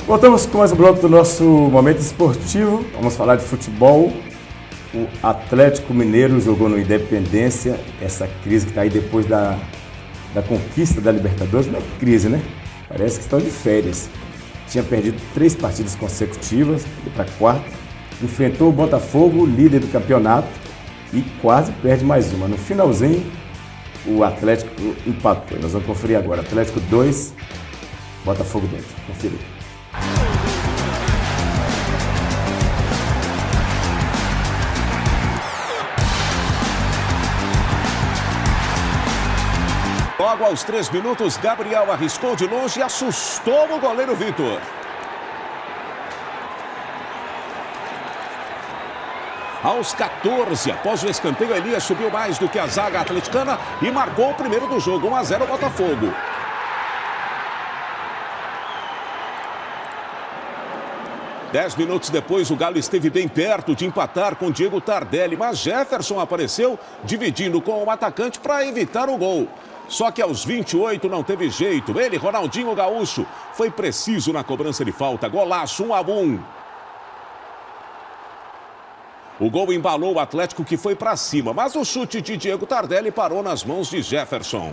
Voltamos com mais um bloco do nosso Momento Esportivo. Vamos falar de futebol. O Atlético Mineiro jogou no Independência, essa crise que está aí depois da conquista da Libertadores. Não é crise, né? Parece que estão de férias. Tinha perdido 3 partidas consecutivas, para a quarta. Enfrentou o Botafogo, líder do campeonato, e quase perde mais uma. No finalzinho, o Atlético empatou. Nós vamos conferir agora. Atlético 2, Botafogo 2. Conferir. Logo aos 3 minutos, Gabriel arriscou de longe e assustou o goleiro Vitor. Aos 14, após o escanteio, Elias subiu mais do que a zaga atleticana e marcou o primeiro do jogo, 1-0 Botafogo. Dez minutos depois, o Galo esteve bem perto de empatar com Diego Tardelli, mas Jefferson apareceu dividindo com o atacante para evitar o gol. Só que aos 28 não teve jeito. Ele, Ronaldinho Gaúcho, foi preciso na cobrança de falta. Golaço, 1-1. O gol embalou o Atlético, que foi para cima, mas o chute de Diego Tardelli parou nas mãos de Jefferson.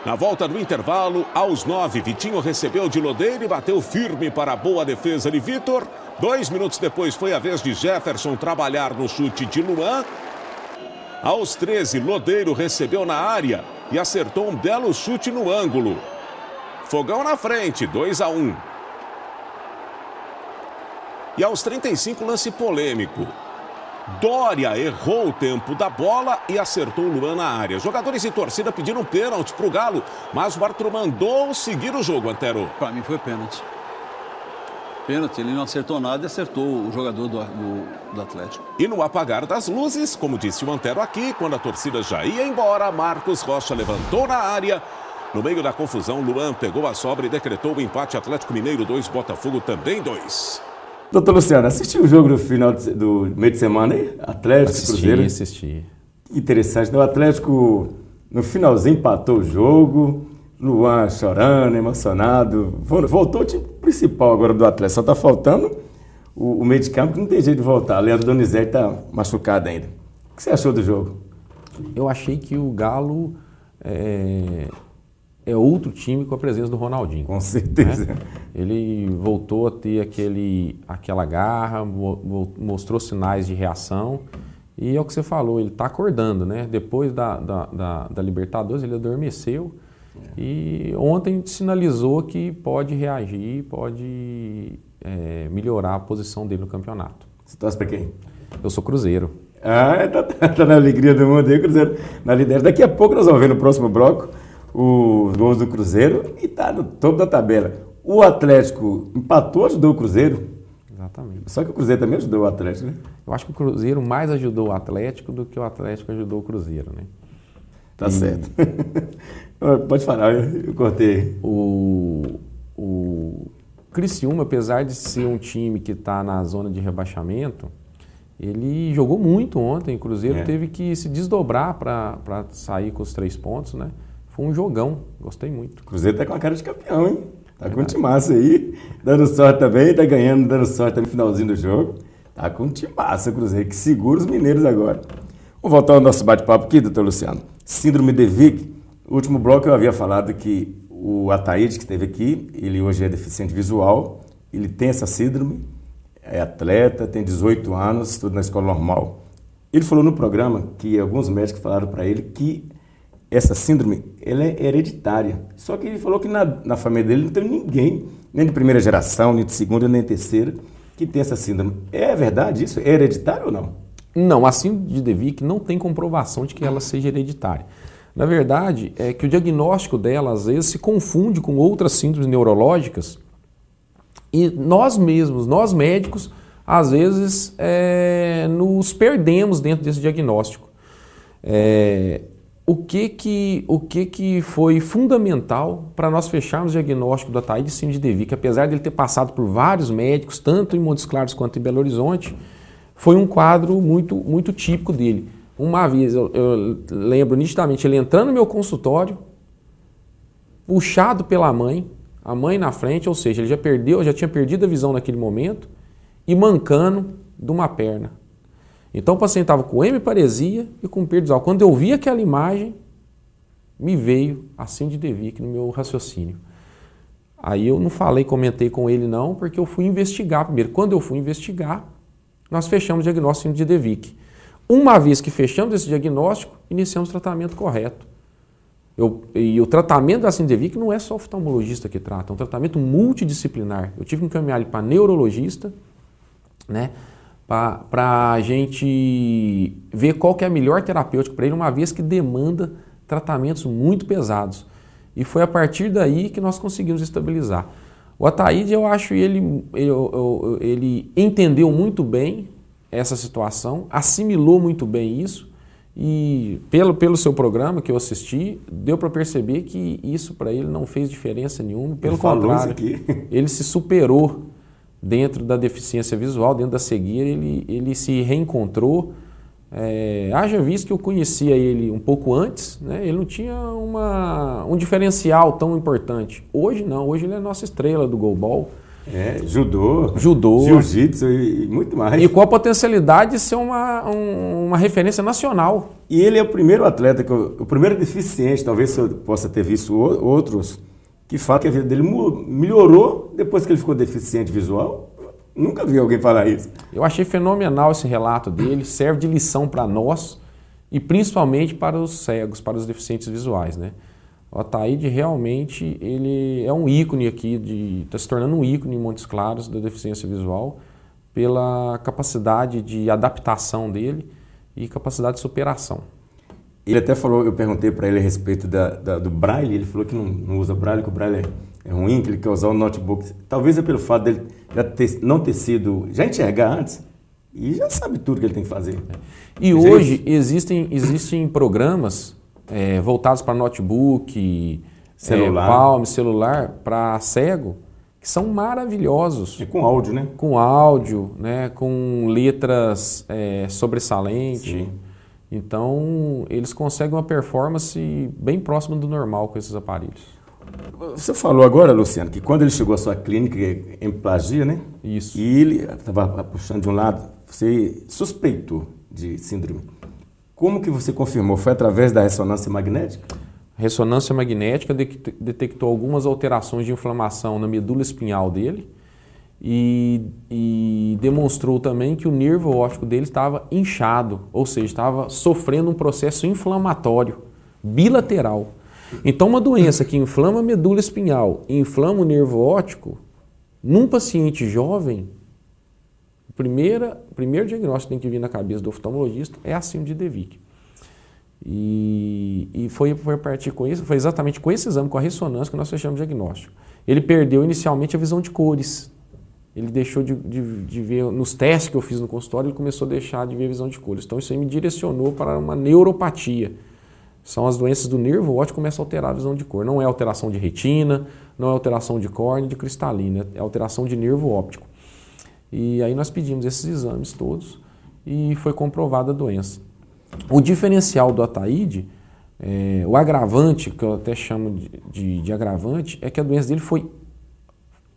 Na volta do intervalo, aos 9, Vitinho recebeu de Lodeiro e bateu firme para a boa defesa de Vitor. 2 minutos depois foi a vez de Jefferson trabalhar no chute de Luan. Aos 13, Lodeiro recebeu na área e acertou um belo chute no ângulo. Fogão na frente, 2-1. E aos 35, lance polêmico. Dória errou o tempo da bola e acertou o Luan na área. Jogadores e torcida pediram pênalti para o Galo, mas o árbitro mandou seguir o jogo, Antero. Para mim foi pênalti. Pênalti, ele não acertou nada e acertou o jogador do Atlético. E no apagar das luzes, como disse o Antero aqui, quando a torcida já ia embora, Marcos Rocha levantou na área. No meio da confusão, Luan pegou a sobra e decretou o empate. Atlético Mineiro 2, Botafogo também 2. Doutor Luciano, assistiu o jogo no final do meio de semana aí? Atlético, Cruzeiro? Assisti. Interessante, né? O Atlético no finalzinho empatou o jogo. Luan chorando, emocionado. Voltou o time principal agora do Atlético. Só está faltando o meio de campo, que não tem jeito de voltar. Leandro Donizete está machucado ainda. O que você achou do jogo? Eu achei que o Galo é outro time com a presença do Ronaldinho. Com certeza. Né? Ele voltou a ter aquela garra, mostrou sinais de reação. E é o que você falou, ele está acordando, né? Depois da Libertadores, ele adormeceu. E ontem sinalizou que pode reagir, pode melhorar a posição dele no campeonato. Você torce para quem? Eu sou Cruzeiro. Tá na alegria do mundo aí, Cruzeiro na liderança. Daqui a pouco nós vamos ver no próximo bloco os gols do Cruzeiro e tá no topo da tabela. O Atlético empatou, ajudou o Cruzeiro. Exatamente. Só que o Cruzeiro também ajudou o Atlético, né? Eu acho que o Cruzeiro mais ajudou o Atlético do que o Atlético ajudou o Cruzeiro, né? Tá certo. Pode falar, eu cortei. O Criciúma, apesar de ser um time que está na zona de rebaixamento, ele jogou muito ontem. O Cruzeiro teve que se desdobrar para sair com os 3 pontos, né? Foi um jogão, gostei muito. O Cruzeiro tá com a cara de campeão, hein? Tá com um timaço aí, dando sorte também, tá ganhando, dando sorte também no finalzinho do jogo. Tá com um timaço o Cruzeiro, que segura os mineiros agora. Vamos voltar ao nosso bate-papo aqui, doutor Luciano. Síndrome de Vick. No último bloco eu havia falado que o Ataíde, que esteve aqui, ele hoje é deficiente visual, ele tem essa síndrome, é atleta, tem 18 anos, estuda na escola normal. Ele falou no programa que alguns médicos falaram para ele que essa síndrome ela é hereditária. Só que ele falou que na família dele não tem ninguém, nem de primeira geração, nem de segunda, nem de terceira, que tem essa síndrome. É verdade isso? É hereditário ou não? Não, a síndrome de Vick não tem comprovação de que ela seja hereditária. Na verdade, é que o diagnóstico dela, às vezes, se confunde com outras síndromes neurológicas e nós mesmos, nós médicos, às vezes, nos perdemos dentro desse diagnóstico. O que foi fundamental para nós fecharmos o diagnóstico do Ataíde síndrome de Vick, apesar dele ter passado por vários médicos, tanto em Montes Claros quanto em Belo Horizonte, foi um quadro muito, muito típico dele. Uma vez, eu lembro nitidamente, ele entrando no meu consultório, puxado pela mãe, a mãe na frente, ou seja, ele já tinha perdido a visão naquele momento e mancando de uma perna. Então o paciente estava com hemiparesia e com perda visual. Quando eu vi aquela imagem, me veio a síndrome de Devic no meu raciocínio. Aí eu não comentei com ele não, porque eu fui investigar primeiro. Quando eu fui investigar, nós fechamos o diagnóstico de Devic. Uma vez que fechamos esse diagnóstico, iniciamos o tratamento correto. E o tratamento da síndrome de Devic não é só o oftalmologista que trata, é um tratamento multidisciplinar. Eu tive que encaminhar ele para neurologista, né, para a gente ver qual que é a melhor terapêutica para ele, uma vez que demanda tratamentos muito pesados. E foi a partir daí que nós conseguimos estabilizar. O Ataíde, eu acho, ele entendeu muito bem essa situação, assimilou muito bem isso, e pelo seu programa que eu assisti, deu para perceber que isso para ele não fez diferença nenhuma, pelo contrário, ele se superou dentro da deficiência visual, dentro da cegueira, ele se reencontrou. Haja visto que eu conhecia ele um pouco antes, né? Ele não tinha um diferencial tão importante. Hoje não, hoje ele é a nossa estrela do goalball. Judô, jiu-jitsu e muito mais. E com a potencialidade de ser uma referência nacional. E ele é o primeiro atleta, o primeiro deficiente, talvez eu possa ter visto outros, que fala que a vida dele melhorou depois que ele ficou deficiente visual. Nunca vi alguém falar isso. Eu achei fenomenal esse relato dele, serve de lição para nós e principalmente para os cegos, para os deficientes visuais, né? O Ataíde realmente ele é um ícone aqui, está se tornando um ícone em Montes Claros da deficiência visual pela capacidade de adaptação dele e capacidade de superação. Ele até falou, eu perguntei para ele a respeito do Braille, ele falou que não usa Braille, que o Braille é ruim, que ele quer usar o notebook. Talvez é pelo fato dele já enxergar antes e já sabe tudo que ele tem que fazer. E hoje existem programas voltados para notebook, celular, para cego, que são maravilhosos. E com áudio, né? Com áudio, né? Com letras sobressalentes. Sim. Então, eles conseguem uma performance bem próxima do normal com esses aparelhos. Você falou agora, Luciano, que quando ele chegou à sua clínica, hemiplegia, né? Isso. E ele estava puxando de um lado, você suspeitou de síndrome. Como que você confirmou? Foi através da ressonância magnética? A ressonância magnética detectou algumas alterações de inflamação na medula espinhal dele e demonstrou também que o nervo óptico dele estava inchado, ou seja, estava sofrendo um processo inflamatório bilateral. Então, uma doença que inflama a medula espinhal e inflama o nervo óptico, num paciente jovem, o primeiro diagnóstico que tem que vir na cabeça do oftalmologista é a síndrome de Devic. E foi a partir com isso, foi exatamente com esse exame, com a ressonância, que nós fechamos o diagnóstico. Ele perdeu inicialmente a visão de cores. Ele deixou de ver, nos testes que eu fiz no consultório, ele começou a deixar de ver a visão de cores. Então, isso aí me direcionou para uma neuropatia. São as doenças do nervo óptico que começam a alterar a visão de cor. Não é alteração de retina, não é alteração de córnea, de cristalina, é alteração de nervo óptico. E aí nós pedimos esses exames todos e foi comprovada a doença. O diferencial do Ataíde, o agravante, que eu até chamo de agravante, é que a doença dele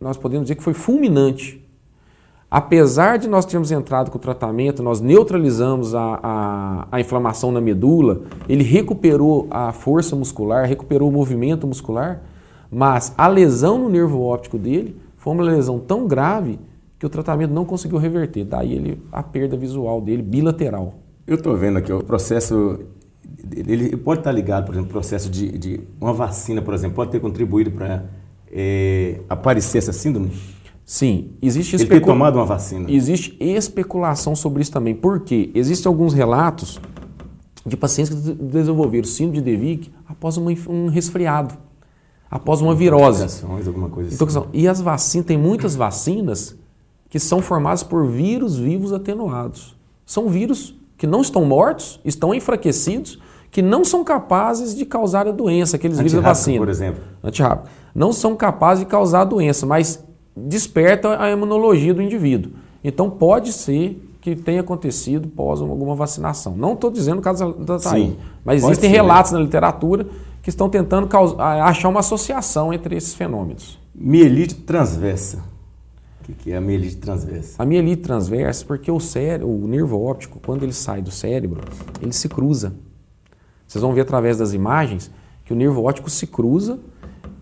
nós podemos dizer que foi fulminante. Apesar de nós termos entrado com o tratamento, nós neutralizamos a inflamação na medula, ele recuperou a força muscular, recuperou o movimento muscular, mas a lesão no nervo óptico dele foi uma lesão tão grave que o tratamento não conseguiu reverter. Daí a perda visual dele bilateral. Eu estou vendo aqui o processo, ele pode estar ligado, por exemplo, ao processo de uma vacina, por exemplo, pode ter contribuído para aparecer essa síndrome? Sim, ele ter tomado uma vacina. Existe especulação sobre isso também. Por quê? Existem alguns relatos de pacientes que desenvolveram síndrome de Devic após um resfriado, após uma virose. Alguma coisa assim. E as vacinas, tem muitas vacinas que são formadas por vírus vivos atenuados. São vírus que não estão mortos, estão enfraquecidos, que não são capazes de causar a doença, aqueles vírus da vacina. Por exemplo. Antirrábico. Não são capazes de causar a doença, mas desperta a imunologia do indivíduo. Então pode ser que tenha acontecido pós alguma vacinação. Não estou dizendo o caso da Ataíde, mas existem relatos na literatura que estão tentando achar uma associação entre esses fenômenos. Mielite transversa. O que é a mielite transversa? A mielite transversa, porque o nervo óptico, quando ele sai do cérebro, ele se cruza. Vocês vão ver através das imagens que o nervo óptico se cruza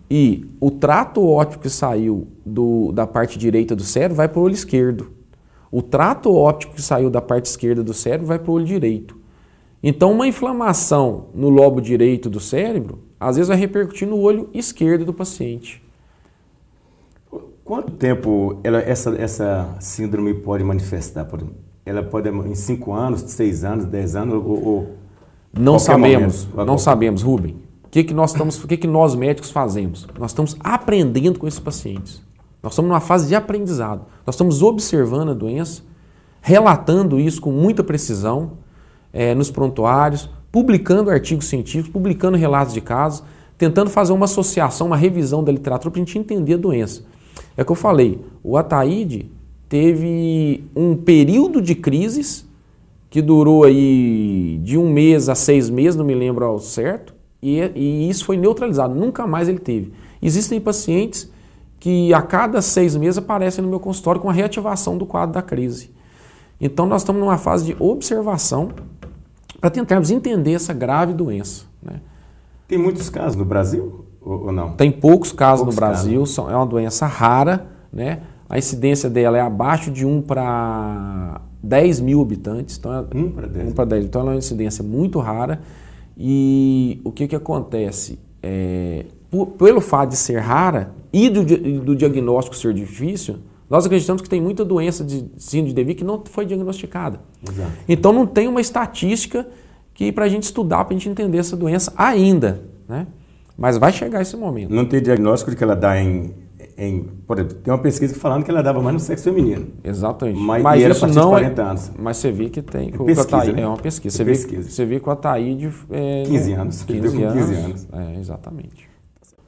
e o trato óptico que saiu da parte direita do cérebro vai para o olho esquerdo. O trato óptico que saiu da parte esquerda do cérebro vai para o olho direito. Então, uma inflamação no lobo direito do cérebro, às vezes vai repercutir no olho esquerdo do paciente. Quanto tempo essa síndrome pode manifestar? Ela pode em 5 anos, 6 anos, 10 anos ou não sabemos, momento? Não sabemos, Rubem. O que nós médicos fazemos? Nós estamos aprendendo com esses pacientes. Nós estamos numa fase de aprendizado. Nós estamos observando a doença, relatando isso com muita precisão nos prontuários, publicando artigos científicos, publicando relatos de casos, tentando fazer uma associação, uma revisão da literatura para a gente entender a doença. É o que eu falei, o Ataíde teve um período de crises que durou aí de 1 mês a 6 meses, não me lembro ao certo, e isso foi neutralizado, nunca mais ele teve. Existem pacientes que a cada 6 meses aparecem no meu consultório com a reativação do quadro da crise. Então nós estamos numa fase de observação para tentarmos entender essa grave doença. Né? Tem muitos casos no Brasil ou não? Tem poucos casos no Brasil, é uma doença rara, né? A incidência dela é abaixo de 1 para 10 mil habitantes. Então, 1 para 10? 1 para 10. Então ela é uma incidência muito rara. E o que acontece? Pelo fato de ser rara e do diagnóstico ser difícil, nós acreditamos que tem muita doença de síndrome de DeVick que não foi diagnosticada. Exato. Então não tem uma estatística para a gente estudar, para a gente entender essa doença ainda, né? Mas vai chegar esse momento. Não tem diagnóstico de que ela dá por exemplo, tem uma pesquisa falando que ela dava mais no sexo feminino. Exatamente. Mas isso era não 40 anos. Mas você vê que tem. Pesquisa, né? É uma pesquisa. Você vê que o Ataíde... 15 anos. 15 anos. Exatamente.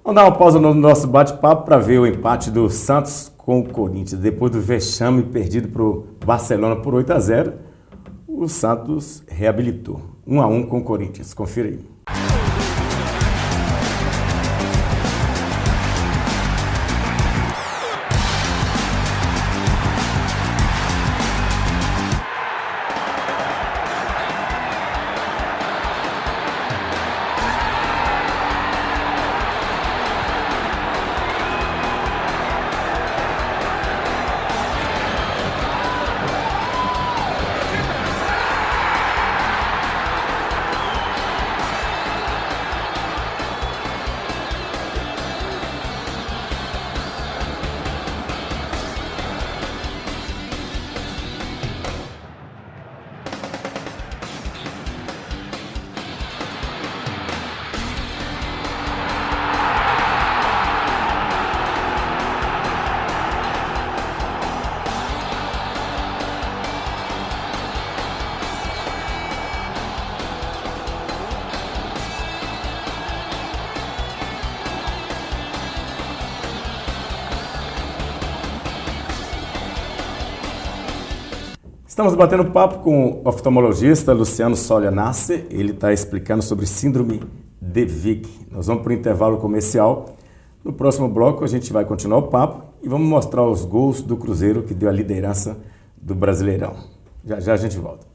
Vamos dar uma pausa no nosso bate-papo para ver o empate do Santos com o Corinthians. Depois do vexame perdido para o Barcelona por 8-0, o Santos reabilitou. 1-1 com o Corinthians. Confira aí. Estamos batendo papo com o oftalmologista Luciano Sollianassi. Ele está explicando sobre síndrome DeVick. Nós vamos para o intervalo comercial. No próximo bloco a gente vai continuar o papo e vamos mostrar os gols do Cruzeiro que deu a liderança do Brasileirão. Já já a gente volta.